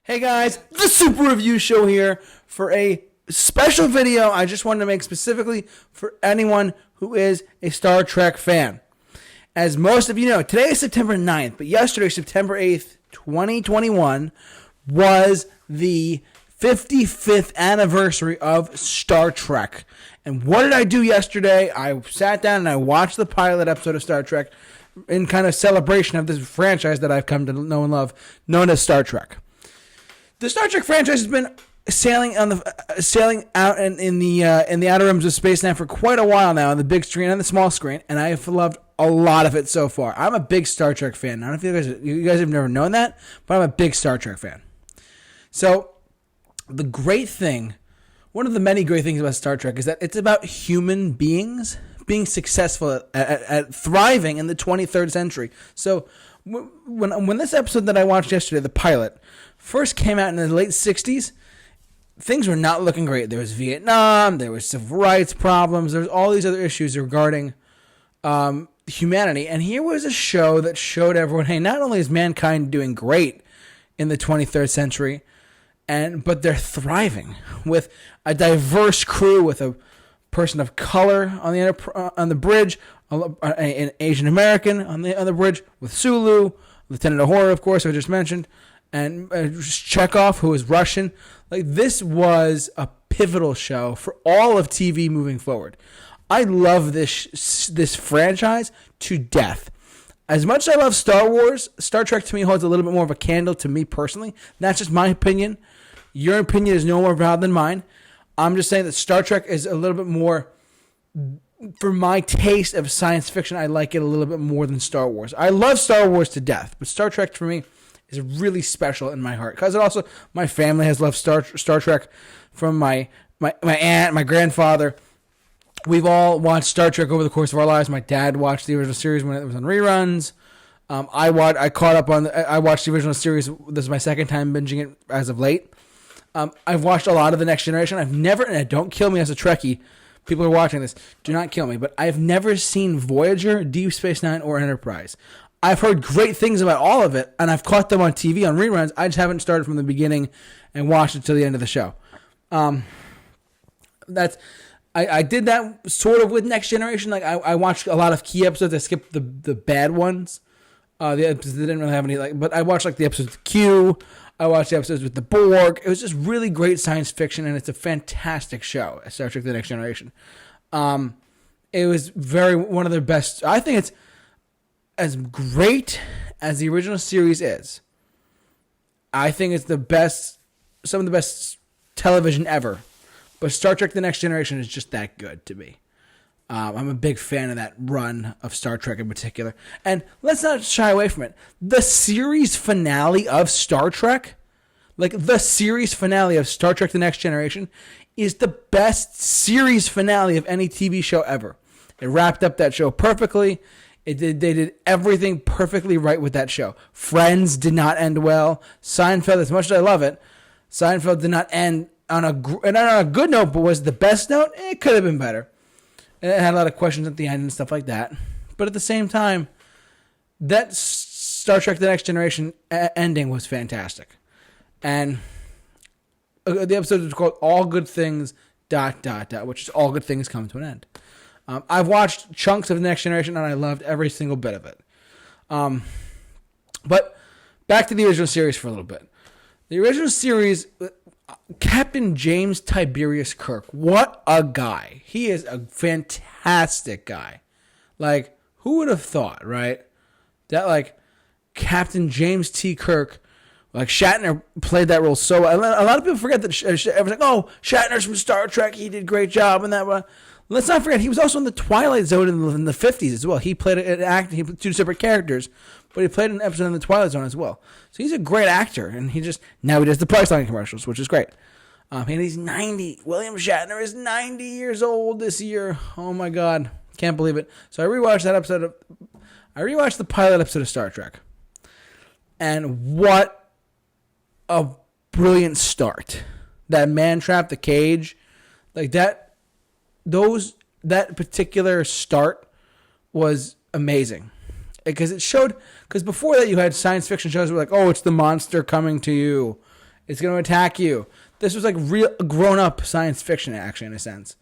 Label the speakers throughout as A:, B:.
A: Hey guys, the Super Review Show here for a special video I just wanted to make specifically for anyone who is a Star Trek fan. As most of you know, today is September 9th, but yesterday, September 8th, 2021, was the 55th anniversary of Star Trek. And what did I do yesterday? I sat down and I watched the pilot episode of Star Trek in kind of celebration of this franchise that I've come to know and love, known as Star Trek. The Star Trek franchise has been sailing out in the outer rims of space now for quite a while now on the big screen and the small screen, and I have loved a lot of it so far. I'm a big Star Trek fan. I don't know if you guys have never known that, but I'm a big Star Trek fan. So the great thing, one of the many great things about Star Trek is that it's about human beings being successful at thriving in the 23rd century. So when this episode that I watched yesterday, the pilot, first came out in the late 60s, things were not looking great. There was Vietnam, there was civil rights problems, there was all these other issues regarding humanity. And here was a show that showed everyone, hey, not only is mankind doing great in the 23rd century, but they're thriving with a diverse crew, with a person of color on the bridge, an Asian American on the bridge, with Sulu, Lieutenant Uhura, of course, I just mentioned, and Chekhov, who is Russian. Like, this was a pivotal show for all of TV moving forward. I love this franchise to death. As much as I love Star Wars, Star Trek to me holds a little bit more of a candle to me personally. That's just my opinion. Your opinion is no more valid than mine. I'm just saying that Star Trek is a little bit more, for my taste of science fiction, I like it a little bit more than Star Wars. I love Star Wars to death, but Star Trek for me is really special in my heart. Because it also, my family has loved Star Trek from my aunt, my grandfather. We've all watched Star Trek over the course of our lives. My dad watched the original series when it was on reruns. I watched the original series. This is my second time binging it as of late. I've watched a lot of The Next Generation. And don't kill me as a Trekkie. People are watching this. Do not kill me. But I've never seen Voyager, Deep Space Nine, or Enterprise. I've heard great things about all of it, and I've caught them on TV on reruns. I just haven't started from the beginning and watched it to the end of the show. I did that sort of with Next Generation. Like, I watched a lot of key episodes. I skipped the bad ones. The episodes that didn't really have any, but I watched the episodes with Q. I watched the episodes with the Borg. It was just really great science fiction, and it's a fantastic show, Star Trek: The Next Generation. It was one of their best. I think it's as great as the original series is. I think it's some of the best television ever. But Star Trek: The Next Generation is just that good to me. I'm a big fan of that run of Star Trek in particular. And let's not shy away from it. The series finale of Star Trek, the series finale of Star Trek: The Next Generation, is the best series finale of any TV show ever. It wrapped up that show perfectly. They did everything perfectly right with that show. Friends did not end well. Seinfeld, as much as I love it, Seinfeld did not end on a good note, but was the best note? It could have been better. And it had a lot of questions at the end and stuff like that. But at the same time, that Star Trek: The Next Generation ending was fantastic. And the episode is called All Good Things ... which is all good things come to an end. I've watched chunks of The Next Generation, and I loved every single bit of it. But back to the original series for a little bit. The original series, Captain James Tiberius Kirk, what a guy. He is a fantastic guy. Who would have thought, right? That, Captain James T. Kirk, Shatner played that role so well. A lot of people forget that everyone's like, oh, Shatner's from Star Trek, he did a great job and that. Let's not forget, he was also in the Twilight Zone in the 50s as well. He played an actor, he played two separate characters, but he played an episode in the Twilight Zone as well. So he's a great actor, and now he does the Priceline commercials, which is great. And he's 90. William Shatner is 90 years old this year. Oh my God. Can't believe it. So I rewatched the pilot episode of Star Trek. And what a brilliant start. That man trap, the cage, that particular start was amazing. Because before that you had science fiction shows that were it's the monster coming to you. It's going to attack you. This was like real grown-up science fiction, actually, in a sense.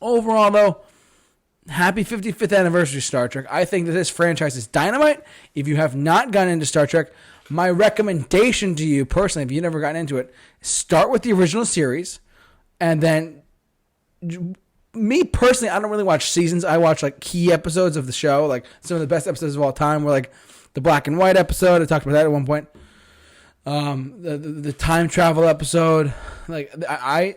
A: Overall, though, happy 55th anniversary, Star Trek. I think that this franchise is dynamite. If you have not gotten into Star Trek, my recommendation to you personally, if you've never gotten into it, start with the original series. And then, me personally, I don't really watch seasons. I watch like key episodes of the show. Like some of the best episodes of all time were like the black and white episode. I talked about that at one point. The time travel episode. Like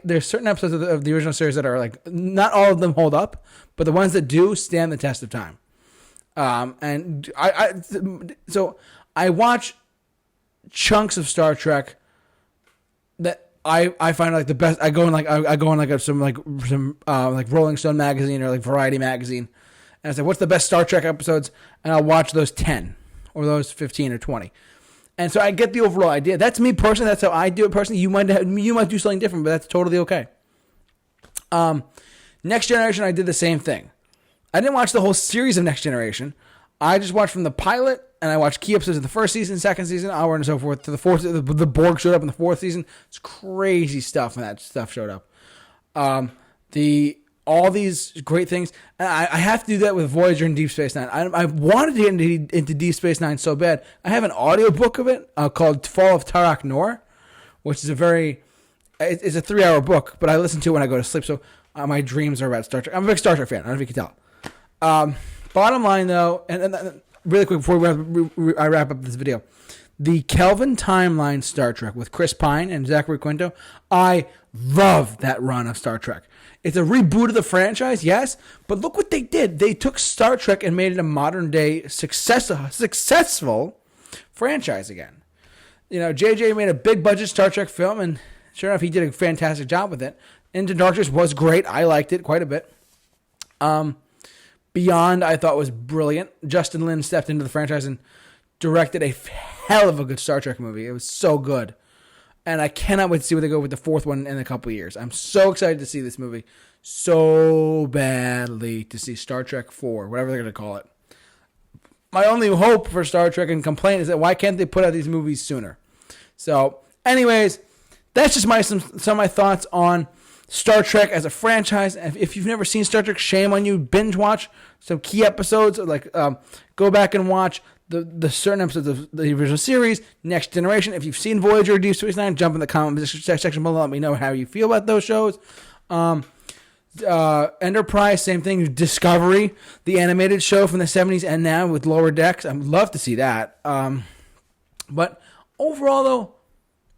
A: there's certain episodes of the original series that are like, not all of them hold up, but the ones that do stand the test of time. So I watch chunks of Star Trek that I find like the best. I go in some Rolling Stone magazine or like Variety magazine, and I say, what's the best Star Trek episodes? And I'll watch those 10 or those 15 or 20. And so I get the overall idea. That's me personally. That's how I do it personally. You might do something different, but that's totally okay. Next Generation, I did the same thing. I didn't watch the whole series of Next Generation. I just watched from the pilot, and I watched key episodes of the first season, second season, hour and so forth. To the fourth, the Borg showed up in the fourth season. It's crazy stuff when that stuff showed up. All these great things. And I have to do that with Voyager and Deep Space Nine. I wanted to get into Deep Space Nine so bad. I have an audiobook of it called Fall of Tarak Noor, which is it's a 3-hour book, but I listen to it when I go to sleep. So my dreams are about Star Trek. I'm a big Star Trek fan. I don't know if you can tell. Bottom line, though, and really quick before I wrap up this video, the Kelvin Timeline Star Trek with Chris Pine and Zachary Quinto, I love that run of Star Trek. It's a reboot of the franchise, yes, but look what they did. They took Star Trek and made it a modern-day successful franchise again. You know, JJ made a big-budget Star Trek film, and sure enough, he did a fantastic job with it. Into Darkness was great. I liked it quite a bit. Beyond, I thought was brilliant. Justin Lin stepped into the franchise and directed a hell of a good Star Trek movie. It was so good. And I cannot wait to see where they go with the fourth one in a couple of years. I'm so excited to see this movie. So badly to see Star Trek 4, whatever they're going to call it. My only hope for Star Trek and complaint is that why can't they put out these movies sooner? So, anyways, that's just some of my thoughts on Star Trek as a franchise. If you've never seen Star Trek, shame on you. Binge watch some key episodes. Like go back and watch the certain episodes of the original series, Next Generation. If you've seen Voyager or Deep Space Nine, jump in the comment section below. Let me know how you feel about those shows. Enterprise, same thing. Discovery, the animated show from the 70s and now with Lower Decks. I'd love to see that. But overall, though,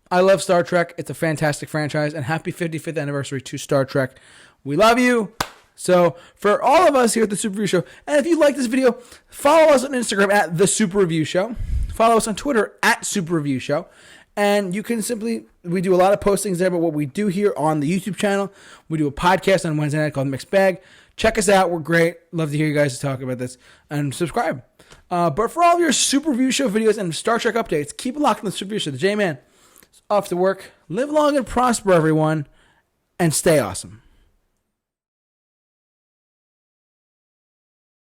A: I love Star Trek. It's a fantastic franchise. And happy 55th anniversary to Star Trek. We love you. So, for all of us here at The Super Review Show, and if you like this video, follow us on Instagram at The Super Review Show. Follow us on Twitter at Super Review Show. And you can we do a lot of postings there about what we do here on the YouTube channel. We do a podcast on Wednesday night called Mixed Bag. Check us out. We're great. Love to hear you guys talk about this. And subscribe. But for all of your Super Review Show videos and Star Trek updates, keep it locked on The Super Review Show. The J-Man is off to work. Live long and prosper, everyone. And stay awesome.